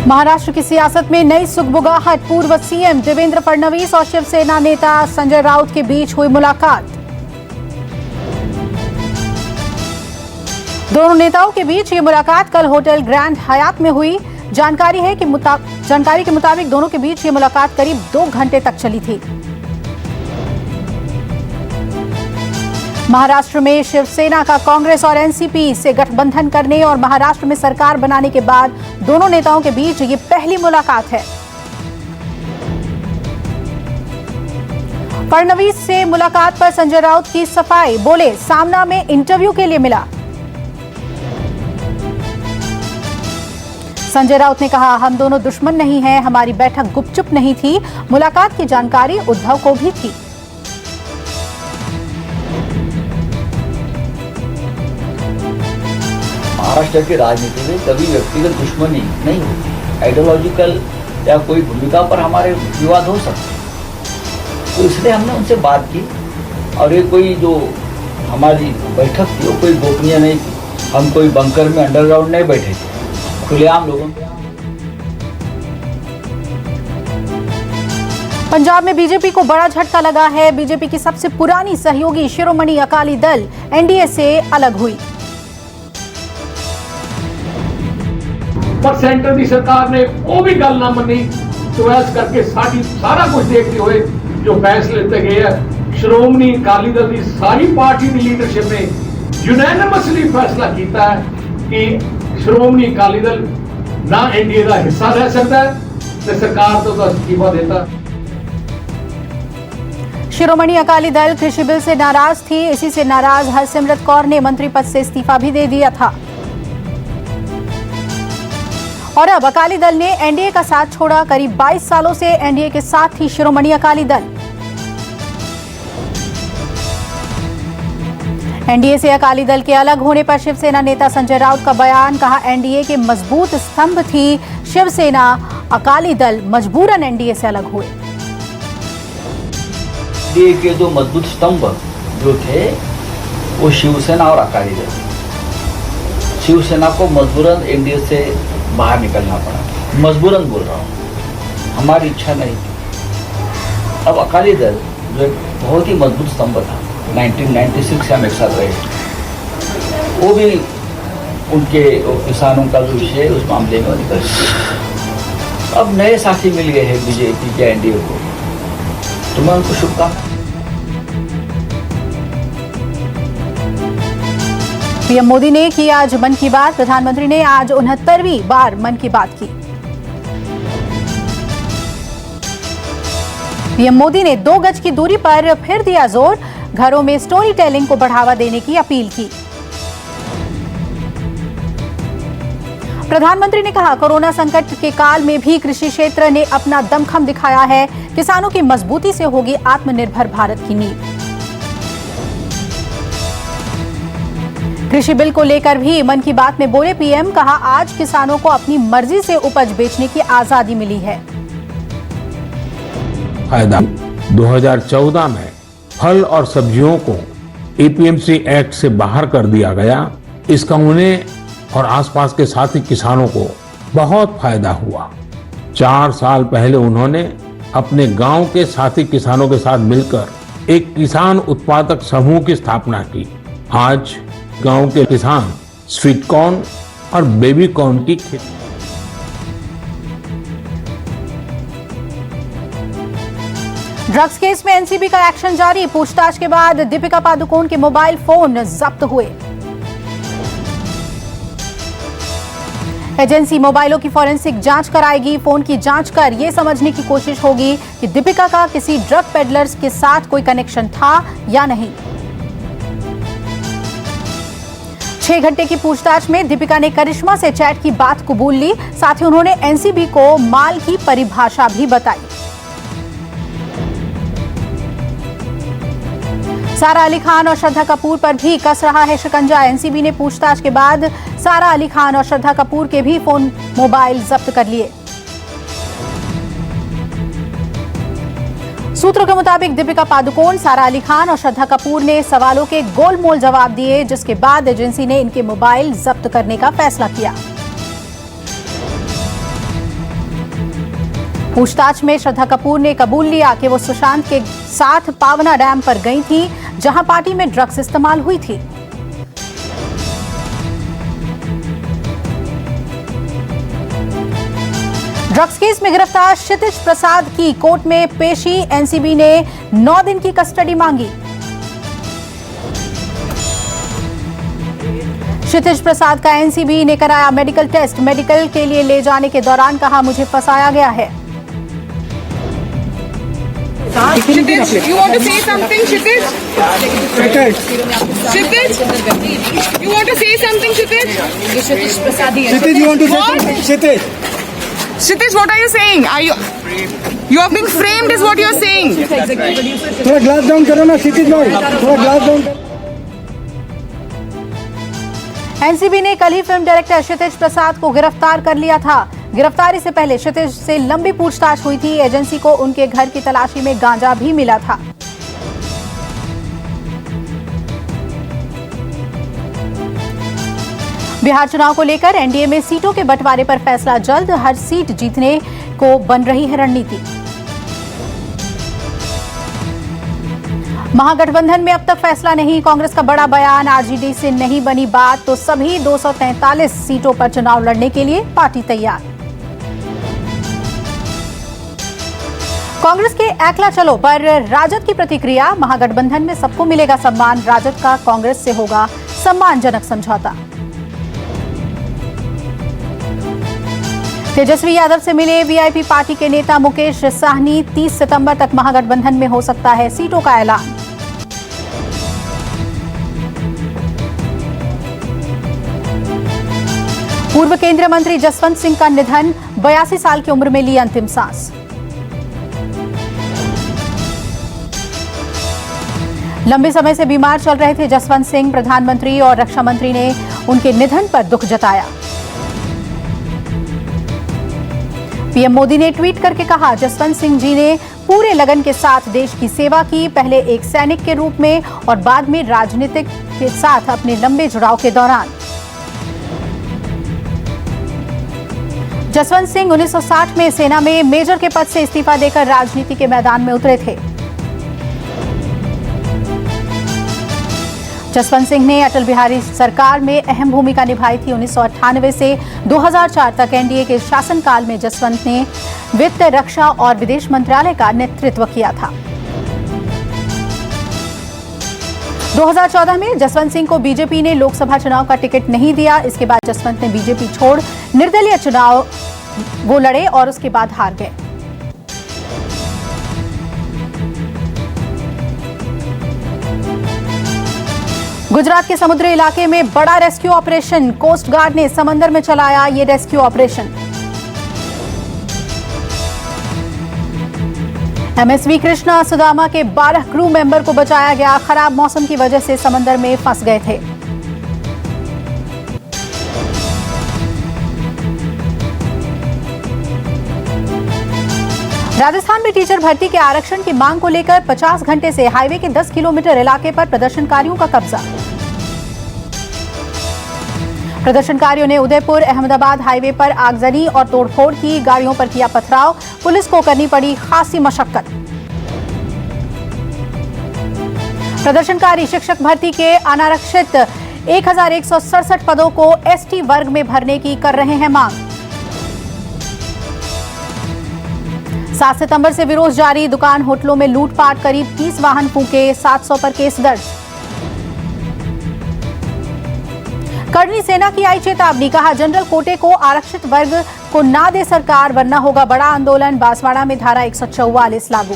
महाराष्ट्र की सियासत में नई सुगबुगाहट। पूर्व सीएम देवेंद्र फडणवीस और शिवसेना नेता संजय राउत के बीच हुई मुलाकात। दोनों नेताओं के बीच ये मुलाकात कल होटल ग्रैंड हयात में हुई। जानकारी के मुताबिक दोनों के बीच ये मुलाकात करीब 2 घंटे तक चली थी। महाराष्ट्र में शिवसेना का कांग्रेस और एनसीपी से गठबंधन करने और महाराष्ट्र में सरकार बनाने के बाद दोनों नेताओं के बीच ये पहली मुलाकात है। फडणवीस से मुलाकात पर संजय राउत की सफाई, बोले सामना में इंटरव्यू के लिए मिला। संजय राउत ने कहा, हम दोनों दुश्मन नहीं हैं, हमारी बैठक गुपचुप नहीं थी। मुलाकात की जानकारी उद्धव को भी थी। महाराष्ट्र की राजनीति में कभी व्यक्तिगत दुश्मनी नहीं होती। आइडियोलॉजिकल या कोई भूमिका पर हमारे विवाद हो सकते, तो इसलिए हमने उनसे बात की और ये कोई जो हमारी बैठक थी वो कोई गोपनीय नहीं थी। हम कोई बंकर में अंडरग्राउंड नहीं बैठे थे, खुलेआम लोगों के। पंजाब में बीजेपी को बड़ा झटका लगा है। बीजेपी की सबसे पुरानी सहयोगी शिरोमणि अकाली दल एनडीए से अलग हुई। पर सेंटर की सरकार ने वो भी गल ना मनी, चॉइस करके सारा कुछ देखते हुए जो फैसले लेते गए। श्रोमणी अकाली दल की सारी पार्टी की लीडरशिप ने यूनैनिमसली फैसला किया है कि श्रोमणी अकाली दल ना एनडीए का हिस्सा रह सकता है, तो सरकार तो इस्तीफा देता। शिरोमणि अकाली दल कृषि बिल से नाराज थी। इसी से नाराज हरसिमरत कौर ने मंत्री पद से इस्तीफा भी दे दिया था और अब अकाली दल ने एनडीए का साथ छोड़ा। करीब 22 सालों से एनडीए के साथ थी शिरोमणि अकाली दल। एनडीए से अकाली दल के अलग होने पर शिवसेना नेता संजय राउत का बयान, कहा एनडीए के मजबूत स्तंभ थी शिवसेना, अकाली दल मजबूरन एनडीए से अलग हुए। एनडीए के जो मजबूत स्तंभ जो थे वो शिवसेना और अकाली दल। शिवसेना को मजबूरन एनडीए से बाहर निकलना पड़ा, मजबूरन बोल रहा हूँ, हमारी इच्छा नहीं थी। अब अकाली दल जो एक बहुत ही मजबूत स्तंभ था, 1996 से हम एक साथ रहे, वो भी उनके किसानों का जो विषय उस मामले में निकल। अब नए साथी मिल गए हैं बीजेपी के एनडीए को, तो मैं उनको शुभकामनाएं। पीएम मोदी ने की आज मन की बात। प्रधानमंत्री ने आज 69वीं बार मन की बात की। पीएम मोदी ने 2 गज की दूरी पर फिर दिया जोर। घरों में स्टोरी टेलिंग को बढ़ावा देने की अपील की। प्रधानमंत्री ने कहा, कोरोना संकट के काल में भी कृषि क्षेत्र ने अपना दमखम दिखाया है। किसानों की मजबूती से होगी आत्मनिर्भर भारत की नींव। कृषि बिल को लेकर भी मन की बात में बोले पीएम, कहा आज किसानों को अपनी मर्जी से उपज बेचने की आजादी मिली है। फायदा 2014 में फल और सब्जियों को एपीएमसी एक्ट से बाहर कर दिया गया। इसका उन्हें और आसपास के साथी किसानों को बहुत फायदा हुआ। 4 साल पहले उन्होंने अपने गांव के साथी किसानों के साथ मिलकर एक किसान उत्पादक समूह की स्थापना की। आज गांव के किसान स्वीट कॉर्न और बेबी कॉर्न की खेती। ड्रग्स केस में एनसीबी का एक्शन जारी। पूछताछ के बाद दीपिका पादुकोण के मोबाइल फोन जब्त हुए। एजेंसी मोबाइलों की फॉरेंसिक जांच कराएगी। फोन की जांच कर यह समझने की कोशिश होगी कि दीपिका का किसी ड्रग पेडलर्स के साथ कोई कनेक्शन था या नहीं। 6 घंटे की पूछताछ में दीपिका ने करिश्मा से चैट की बात कबूल ली। साथ ही उन्होंने एनसीबी को माल की परिभाषा भी बताई। सारा अली खान और श्रद्धा कपूर पर भी कस रहा है शिकंजा। एनसीबी ने पूछताछ के बाद सारा अली खान और श्रद्धा कपूर के भी फोन मोबाइल जब्त कर लिए। सूत्रों के मुताबिक दीपिका पादुकोण, सारा अली खान और श्रद्धा कपूर ने सवालों के गोलमोल जवाब दिए, जिसके बाद एजेंसी ने इनके मोबाइल जब्त करने का फैसला किया। पूछताछ में श्रद्धा कपूर ने कबूल लिया कि वो सुशांत के साथ पावना डैम पर गई थी, जहां पार्टी में ड्रग्स इस्तेमाल हुई थी। ड्रग्स केस में गिरफ्तार क्षितिज प्रसाद की कोर्ट में पेशी, एनसीबी ने 9 दिन की कस्टडी मांगी। क्षितिज प्रसाद का एनसीबी ने कराया मेडिकल टेस्ट। मेडिकल के लिए ले जाने के दौरान कहा, मुझे फंसाया गया है। Kshitij, you want to say something, Kshitij? Kshitij, you want to say something, Kshitij? Kshitij, you want to say something? Kshitij. Kshitij, what are you saying? You have been framed, is what you are saying. थोड़ा glass down करो ना क्षितिज भाई, थोड़ा glass down. NCB ने कल ही film director क्षितिज प्रसाद को गिरफ्तार कर लिया था। गिरफ्तारी से पहले क्षितिज से लंबी पूछताछ हुई थी। एजेंसी को उनके घर की तलाशी में गांजा भी मिला था। बिहार चुनाव को लेकर एनडीए में सीटों के बंटवारे पर फैसला जल्द। हर सीट जीतने को बन रही है रणनीति। महागठबंधन में अब तक फैसला नहीं। कांग्रेस का बड़ा बयान, आरजेडी से नहीं बनी बात तो सभी 243 सीटों पर चुनाव लड़ने के लिए पार्टी तैयार। कांग्रेस के एकला चलो पर राजद की प्रतिक्रिया, महागठबंधन में सबको मिलेगा सम्मान, राजद का कांग्रेस से होगा सम्मानजनक समझौता। तेजस्वी यादव से मिले वीआईपी पार्टी के नेता मुकेश साहनी, 30 सितंबर तक महागठबंधन में हो सकता है सीटों का ऐलान। पूर्व केंद्रीय मंत्री जसवंत सिंह का निधन, 82 साल की उम्र में ली अंतिम सांस। लंबे समय से बीमार चल रहे थे जसवंत सिंह। प्रधानमंत्री और रक्षा मंत्री ने उनके निधन पर दुख जताया। पीएम मोदी ने ट्वीट करके कहा, जसवंत सिंह जी ने पूरे लगन के साथ देश की सेवा की, पहले एक सैनिक के रूप में और बाद में राजनीतिक के साथ अपने लंबे जुड़ाव के दौरान। जसवंत सिंह 1960 में सेना में मेजर के पद से इस्तीफा देकर राजनीति के मैदान में उतरे थे। जसवंत सिंह ने अटल बिहारी सरकार में अहम भूमिका निभाई थी। 1998 से 2004 तक एनडीए के शासनकाल में जसवंत ने वित्त, रक्षा और विदेश मंत्रालय का नेतृत्व किया था। 2014 में जसवंत सिंह को बीजेपी ने लोकसभा चुनाव का टिकट नहीं दिया। इसके बाद जसवंत ने बीजेपी छोड़ निर्दलीय चुनाव वो लड़े और उसके बाद हार गए। गुजरात के समुद्री इलाके में बड़ा रेस्क्यू ऑपरेशन, कोस्ट गार्ड ने समंदर में चलाया ये rescue operation. MSV Krishna Sudama के 12 क्रू मेंबर को बचाया गया। खराब मौसम की वजह से समंदर में फंस गए थे। राजस्थान में टीचर भर्ती के आरक्षण की मांग को लेकर 50 घंटे से हाईवे के 10 किलोमीटर इलाके पर प्रदर्शनकारियों का कब्जा। प्रदर्शनकारियों ने उदयपुर अहमदाबाद हाईवे पर आगजनी और तोड़फोड़ की, गाड़ियों पर किया पथराव, पुलिस को करनी पड़ी खासी मशक्कत। प्रदर्शनकारी शिक्षक भर्ती के अनारक्षित 1167 पदों को एसटी वर्ग में भरने की कर रहे हैं मांग। 7 सितंबर से विरोध जारी, दुकान होटलों में लूटपाट, करीब 30 वाहन फूंके, 700 पर केस दर्ज। करनी सेना की आई चेतावनी, कहा जनरल कोटे को आरक्षित वर्ग को ना दे सरकार वरना होगा बड़ा आंदोलन। बांसवाड़ा में धारा 144 लागू।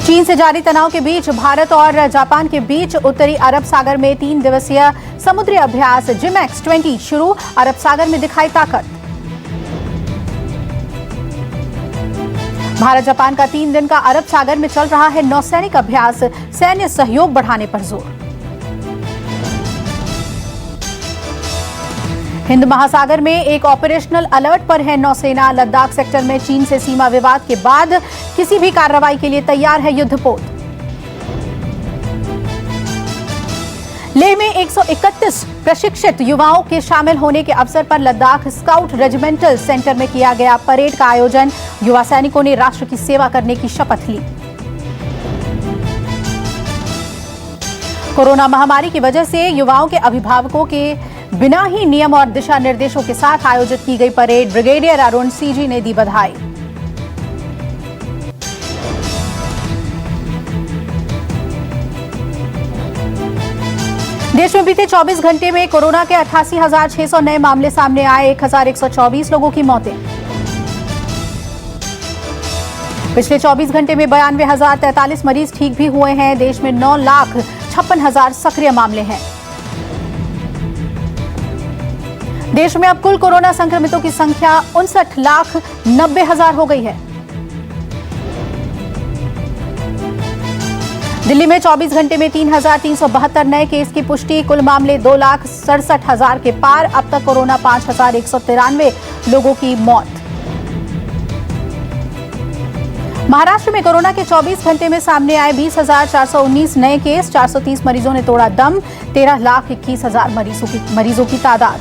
चीन से जारी तनाव के बीच भारत और जापान के बीच उत्तरी अरब सागर में 3 दिवसीय समुद्री अभ्यास GMAX-20 शुरू, अरब सागर में दिखाई ताकत। भारत जापान का 3 दिन का अरब सागर में चल रहा है नौसैनिक अभ्यास, सैन्य सहयोग बढ़ाने पर जोर। हिंद महासागर में एक ऑपरेशनल अलर्ट पर है नौसेना। लद्दाख सेक्टर में चीन से सीमा विवाद के बाद किसी भी कार्रवाई के लिए तैयार है युद्धपोत। लेह में 131 प्रशिक्षित युवाओं के शामिल होने के अवसर पर लद्दाख स्काउट रेजिमेंटल सेंटर में किया गया परेड का आयोजन। युवा सैनिकों ने राष्ट्र की सेवा करने की शपथ ली। कोरोना महामारी की वजह से युवाओं के अभिभावकों के बिना ही नियम और दिशा निर्देशों के साथ आयोजित की गई परेड ब्रिगेडियर अरुण सीजी ने दी बधाई। देश में बीते 24 घंटे में कोरोना के 88,600 नए मामले सामने आए। 1,124 लोगों की मौतें। पिछले 24 घंटे में 92,043 मरीज ठीक भी हुए हैं। देश में 9,56,000 सक्रिय मामले हैं। देश में अब कुल कोरोना संक्रमितों की संख्या 59,90,000 हो गई है। दिल्ली में 24 घंटे में 3,372 नए केस की पुष्टि। कुल मामले 2,67,000 के पार। अब तक कोरोना 5,193 लोगों की मौत। महाराष्ट्र में कोरोना के 24 घंटे में सामने आए 20,419 नए केस। 430 मरीजों ने तोड़ा दम। 13,21,000 मरीजों की तादाद।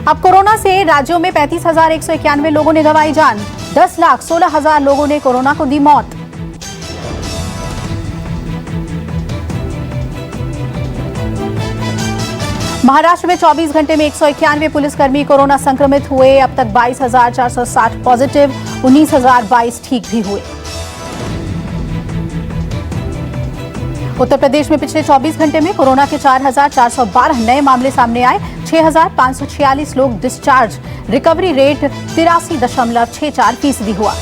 अब कोरोना से राज्यों में 35,191 लोगों ने गंवाई जान। 10,16,000 लोगों ने कोरोना को दी मौत। महाराष्ट्र में 24 घंटे में 191 पुलिसकर्मी कोरोना संक्रमित हुए। अब तक 22,460 पॉजिटिव, 19,022 ठीक भी हुए। उत्तर प्रदेश में पिछले 24 घंटे में कोरोना के 4,412 नए मामले सामने आए। 6,546 लोग डिस्चार्ज। रिकवरी रेट 83.64% हुआ।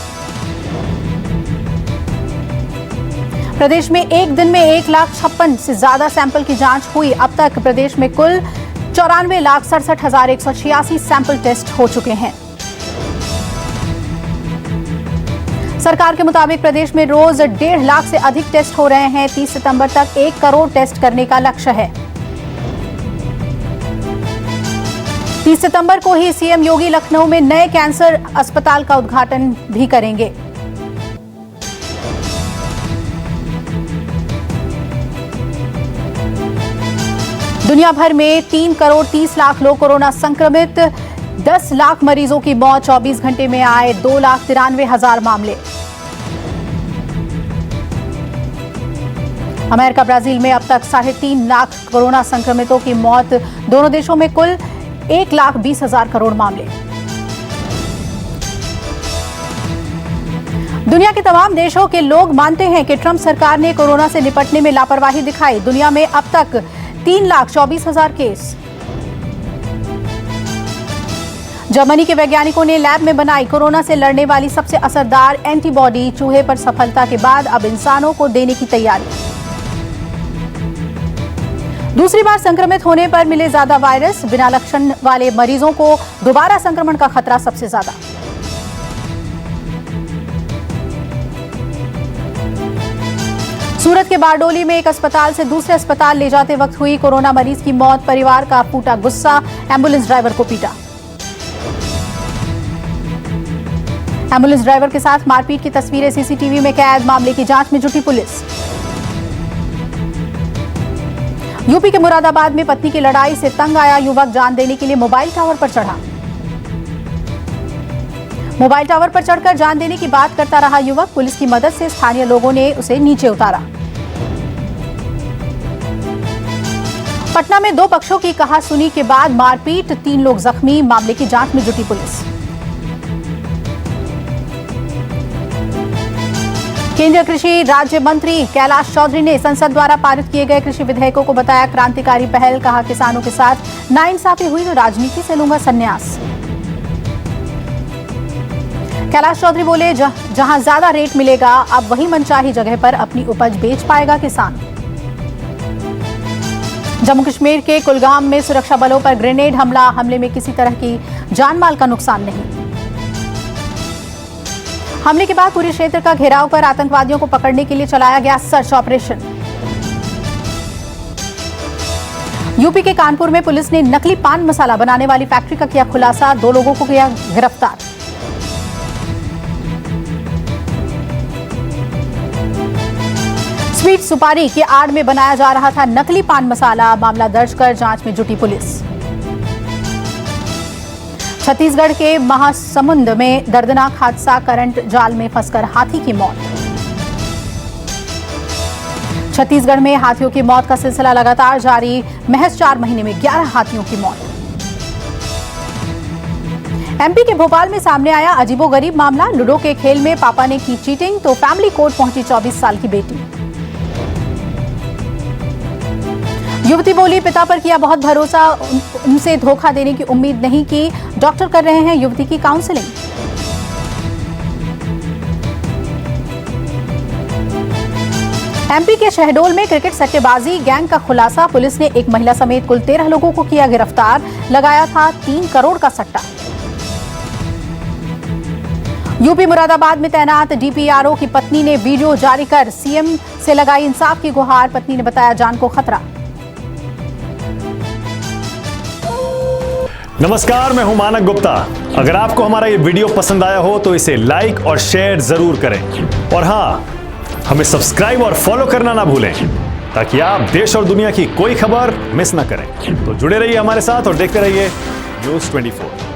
प्रदेश में एक दिन में 1,56,000 से ज्यादा सैंपल की जांच हुई। अब तक प्रदेश में कुल 94,67,186 सैंपल टेस्ट हो चुके हैं। सरकार के मुताबिक प्रदेश में रोज 1.5 लाख से अधिक टेस्ट हो रहे हैं। 30 सितंबर तक 1 करोड़ टेस्ट करने का लक्ष्य है। 30 सितंबर को ही सीएम योगी लखनऊ में नए कैंसर अस्पताल का उद्घाटन भी करेंगे। दुनिया भर में 3 करोड़ 30 लाख लोग कोरोना संक्रमित। 10 लाख मरीजों की मौत। 24 घंटे में आए 2,93,000 मामले। अमेरिका ब्राजील में अब तक 3.5 लाख कोरोना संक्रमितों की मौत। दोनों देशों में कुल 1,20,000 करोड़ मामले। दुनिया के तमाम देशों के लोग मानते हैं कि ट्रंप सरकार ने कोरोना से निपटने में लापरवाही दिखाई। दुनिया में अब तक 3,24,000 केस। जर्मनी के वैज्ञानिकों ने लैब में बनाई कोरोना से लड़ने वाली सबसे असरदार एंटीबॉडी। चूहे पर सफलता के बाद अब इंसानों को देने की तैयारी। दूसरी बार संक्रमित होने पर मिले ज्यादा वायरस। बिना लक्षण वाले मरीजों को दोबारा संक्रमण का खतरा सबसे ज्यादा। सूरत के बारडोली में एक अस्पताल से दूसरे अस्पताल ले जाते वक्त हुई कोरोना मरीज की मौत। परिवार का फूटा गुस्सा। एम्बुलेंस ड्राइवर को पीटा। एम्बुलेंस ड्राइवर के साथ मारपीट की तस्वीरें सीसीटीवी में कैद। मामले की जांच में जुटी पुलिस। यूपी के मुरादाबाद में पत्नी की लड़ाई से तंग आया युवक जान देने के लिए मोबाइल टावर पर चढ़ा। मोबाइल टावर पर चढ़कर जान देने की बात करता रहा युवक। पुलिस की मदद से स्थानीय लोगों ने उसे नीचे उतारा। पटना में 2 पक्षों की कहासुनी के बाद मारपीट। 3 लोग जख्मी। मामले की जांच में जुटी पुलिस। केंद्रीय कृषि राज्य मंत्री कैलाश चौधरी ने संसद द्वारा पारित किए गए कृषि विधेयकों को बताया क्रांतिकारी पहल। कहा किसानों के साथ नाइंसाफी हुई तो राजनीति से लूंगा संन्यास। कैलाश चौधरी बोले जहां ज्यादा रेट मिलेगा अब वही मनचाही जगह पर अपनी उपज बेच पाएगा किसान। जम्मू कश्मीर के कुलगाम में सुरक्षा बलों पर ग्रेनेड हमला। हमले में किसी तरह की जानमाल का नुकसान नहीं। हमले के बाद पूरे क्षेत्र का घेराव कर आतंकवादियों को पकड़ने के लिए चलाया गया सर्च ऑपरेशन। यूपी के कानपुर में पुलिस ने नकली पान मसाला बनाने वाली फैक्ट्री का किया खुलासा। 2 लोगों को किया गिरफ्तार। स्वीट सुपारी की आड़ में बनाया जा रहा था नकली पान मसाला, मामला दर्ज कर जांच में जुटी पुलिस। छत्तीसगढ़ के महासमुंद में दर्दनाक हादसा, करंट जाल में फंसकर हाथी की मौत। छत्तीसगढ़ में हाथियों की मौत का सिलसिला लगातार जारी, महज 4 महीने में 11 हाथियों की मौत। एमपी के भोपाल में सामने आया अजीबोगरीब मामला, लूडो के खेल में पापा ने की चीटिंग तो फैमिली कोर्ट पहुंची 24 साल की बेटी। युवती बोली, पिता पर किया बहुत भरोसा, उनसे धोखा देने की उम्मीद नहीं की, डॉक्टर कर रहे हैं युवती की काउंसलिंग। एमपी के शहडोल में क्रिकेट सट्टेबाजी गैंग का खुलासा, पुलिस ने एक महिला समेत कुल 13 लोगों को किया गिरफ्तार, लगाया था 3 करोड़ का सट्टा। यूपी मुरादाबाद में तैनात डीपीआरओ की पत्नी ने वीडियो जारी कर सीएम से लगाई इंसाफ की गुहार, पत्नी ने बताया जान को खतरा। नमस्कार, मैं हूं मानक गुप्ता। अगर आपको हमारा ये वीडियो पसंद आया हो तो इसे लाइक और शेयर जरूर करें, और हां, हमें सब्सक्राइब और फॉलो करना ना भूलें ताकि आप देश और दुनिया की कोई खबर मिस ना करें। तो जुड़े रहिए हमारे साथ और देखते रहिए न्यूज़ 24।